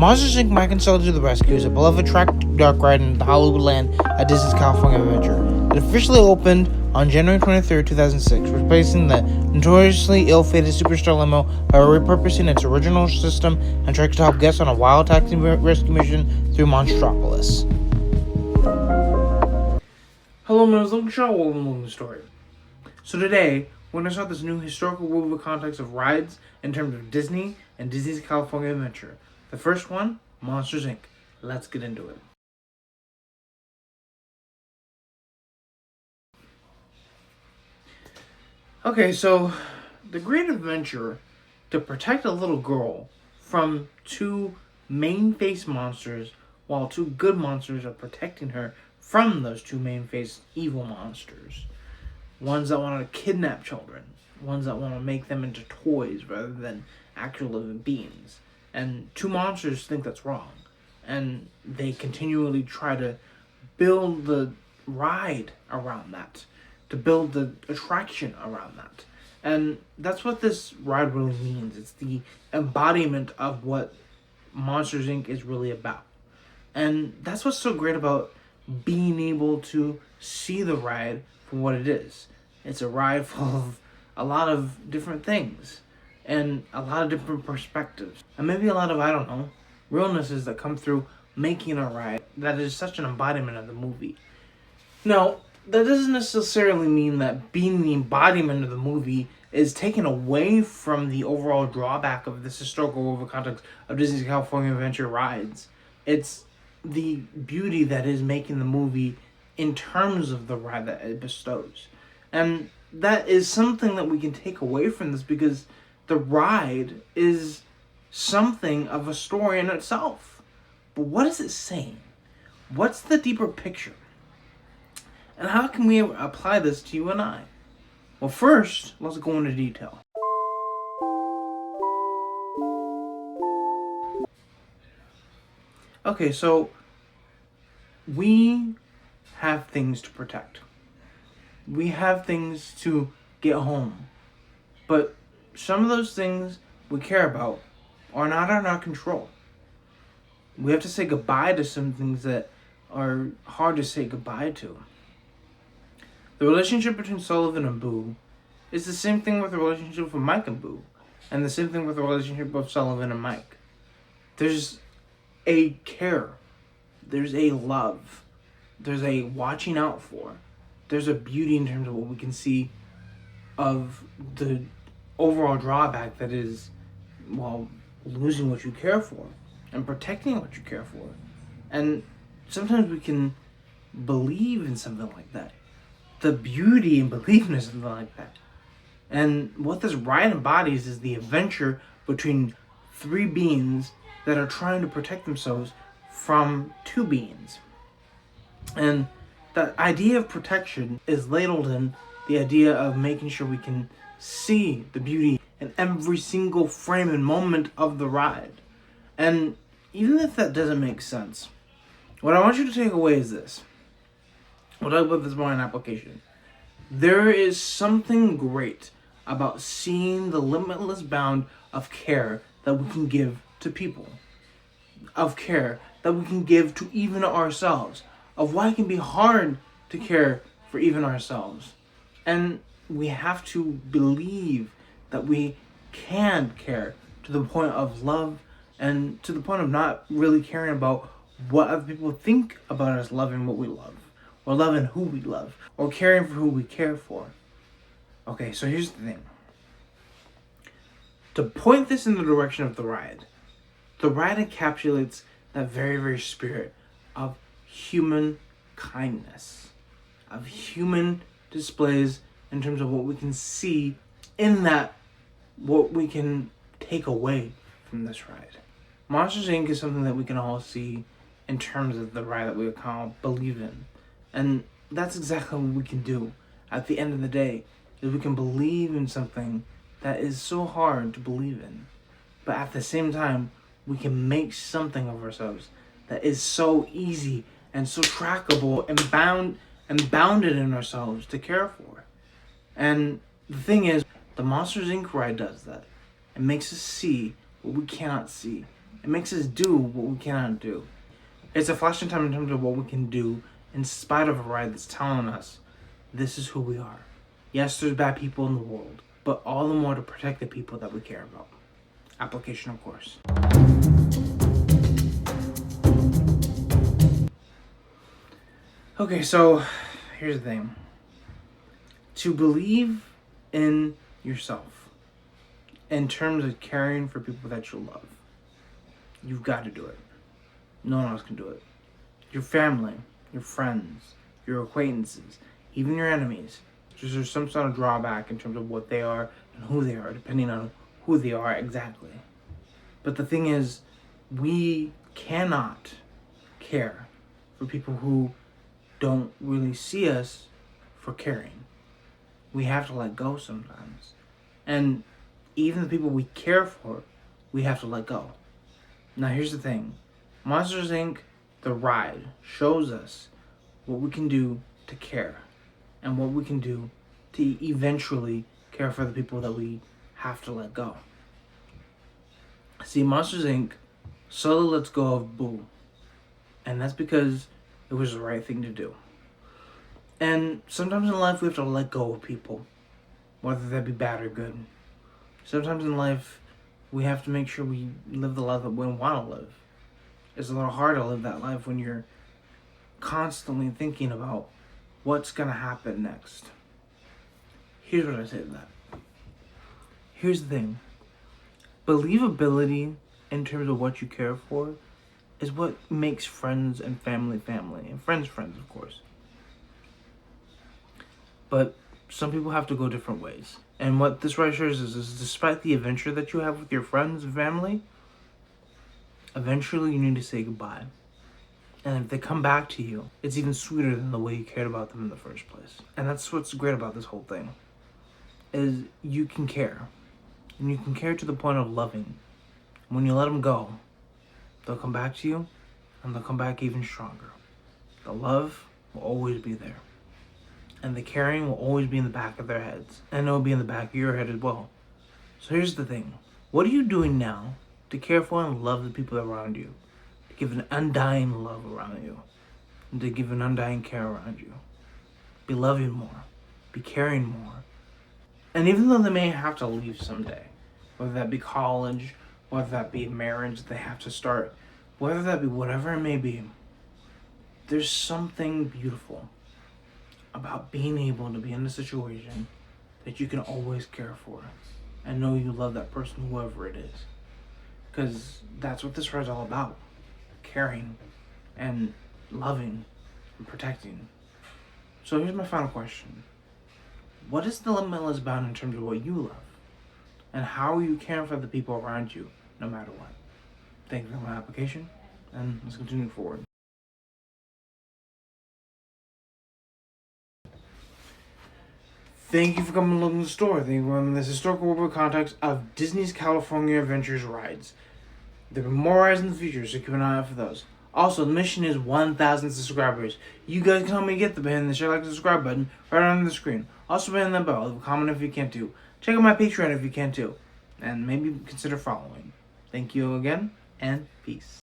Monsters Inc. Mike and Sulley to the Rescue is a beloved track dark ride in the Hollywood land at Disney's California Adventure. It officially opened on January 23, 2006, replacing the notoriously ill-fated Superstar limo by repurposing its original system and track to help guests on a wild taxi rescue mission through Monstropolis. Hello, my name is Logan Shaw. Welcome to the story. So today, we're going to start this new historical movie context of rides in terms of Disney and Disney's California Adventure. The first one, Monsters Inc. Let's get into it. Okay, so the Great Adventure to protect a little girl from two main-faced monsters, while two good monsters are protecting her from those two main-faced evil monsters. Ones that want to kidnap children, ones that want to make them into toys rather than actual living beings. And two monsters think that's wrong, and they continually try to build the ride around that, to build the attraction around that. And that's what this ride really means. It's the embodiment of what Monsters Inc. is really about. And that's what's so great about being able to see the ride for what it is. It's a ride full of a lot of different things and a lot of different perspectives. And maybe a lot of, realnesses that come through making a ride that is such an embodiment of the movie. Now, that doesn't necessarily mean that being the embodiment of the movie is taken away from the overall drawback of this historical over context of Disney's California Adventure rides. It's the beauty that is making the movie in terms of the ride that it bestows. And that is something that we can take away from this, because the ride is something of a story in itself. But what is it saying? What's the deeper picture? And how can we apply this to you and I? Well, first, let's go into detail. Okay, so we have things to protect. We have things to get home. But some of those things we care about are not in our control. We have to say goodbye to some things that are hard to say goodbye to. The relationship between Sullivan and Boo is the same thing with the relationship with Mike and Boo, and the same thing with the relationship of Sullivan and Mike. There's a care, there's a love, there's a watching out for, there's a beauty in terms of what we can see of the overall drawback that is, well, losing what you care for and protecting what you care for. And sometimes we can believe in something like that. The beauty in believing in something like that. And what this ride embodies is the adventure between three beings that are trying to protect themselves from two beings. And the idea of protection is ladled in the idea of making sure we can see the beauty in every single frame and moment of the ride. And even if that doesn't make sense, what I want you to take away is this. We'll talk about this more in application. There is something great about seeing the limitless bound of care that we can give to people, of care that we can give to even ourselves, of why it can be hard to care for even ourselves. And we have to believe that we can care to the point of love, and to the point of not really caring about what other people think about us loving what we love, or loving who we love, or caring for who we care for. Okay, so here's the thing. To point this in the direction of the ride encapsulates that very, very spirit of human kindness, of human displays in terms of what we can see in that, what we can take away from this ride. Monsters Inc. is something that we can all see in terms of the ride that we all believe in. And that's exactly what we can do at the end of the day, is we can believe in something that is so hard to believe in. But at the same time, we can make something of ourselves that is so easy and so trackable and bounded in ourselves to care for. And the thing is, the Monsters Inc. ride does that. It makes us see what we cannot see. It makes us do what we cannot do. It's a flash in time in terms of what we can do in spite of a ride that's telling us this is who we are. Yes, there's bad people in the world, but all the more to protect the people that we care about. Application, of course. Okay, so here's the thing. To believe in yourself in terms of caring for people that you love, you've got to do it. No one else can do it. Your family, your friends, your acquaintances, even your enemies. There's some sort of drawback in terms of what they are and who they are, depending on who they are exactly. But the thing is, we cannot care for people who don't really see us for caring. We have to let go sometimes. And even the people we care for, we have to let go. Now here's the thing. Monsters Inc., the ride, shows us what we can do to care and what we can do to eventually care for the people that we have to let go. See, Monsters Inc. Sulley lets go of Boo. And that's because it was the right thing to do. And sometimes in life we have to let go of people, whether that be bad or good. Sometimes in life we have to make sure we live the life that we want to live. It's a little hard to live that life when you're constantly thinking about what's going to happen next. Here's what I say to that. Here's the thing. Believability in terms of what you care for is what makes friends and family, and friends, of course. But some people have to go different ways. And what this writer shows is despite the adventure that you have with your friends and family, eventually you need to say goodbye. And if they come back to you, it's even sweeter than the way you cared about them in the first place. And that's what's great about this whole thing, is you can care. And you can care to the point of loving. When you let them go, they'll come back to you, and they'll come back even stronger. The love will always be there. And the caring will always be in the back of their heads. And it will be in the back of your head as well. So here's the thing. What are you doing now to care for and love the people around you? To give an undying love around you. And to give an undying care around you. Be loving more. Be caring more. And even though they may have to leave someday, whether that be college, whether that be marriage that they have to start, whether that be whatever it may be, there's something beautiful about being able to be in a situation that you can always care for and know you love that person, whoever it is. Because that's what this ride's all about. Caring and loving and protecting. So here's my final question. What is the limitless bound in terms of what you love? And how are you caring for the people around you, no matter what? Thank you for my application, and let's continue forward. Thank you for coming along to the store. Thank you for coming to this historical world context of Disney's California Adventures rides. There will be more rides in the future, so keep an eye out for those. Also, the mission is 1,000 subscribers. You guys can help me get the button, the share, like, the subscribe button right on the screen. Also, bang that bell. Leave a comment if you can too. Check out my Patreon if you can too. And maybe consider following. Thank you again, and peace.